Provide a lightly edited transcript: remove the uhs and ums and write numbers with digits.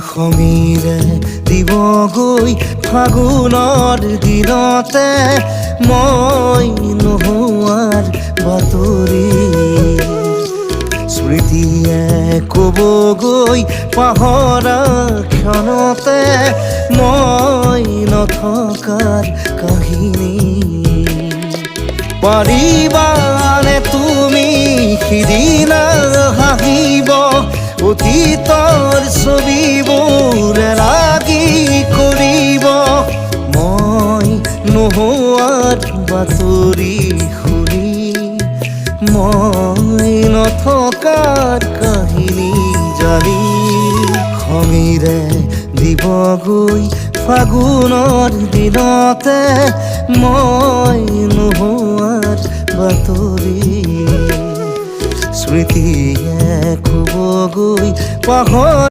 খঙিৰে দিবগৈ ফাগুনৰ দিনতে মই নোহোৱাৰ বাতৰি স্মৃতিয়ে ক'বগৈ পাহৰা ক্ষণতে মই নথকাৰ কাহিনী পাৰিবানে তুমি সিদিনা হাঁহিব অতীতৰ ছবিবোৰ লাগি কৰিব মই নোহোৱাৰ বাতৰি শুনি মই নথকাৰ কাহিনী জানি খঙিৰে দিবগৈ ফাগুনৰ দিনতে মই নোহোৱাৰ বাতৰি স্মৃতিয়ে ক'বগৈ পাহৰ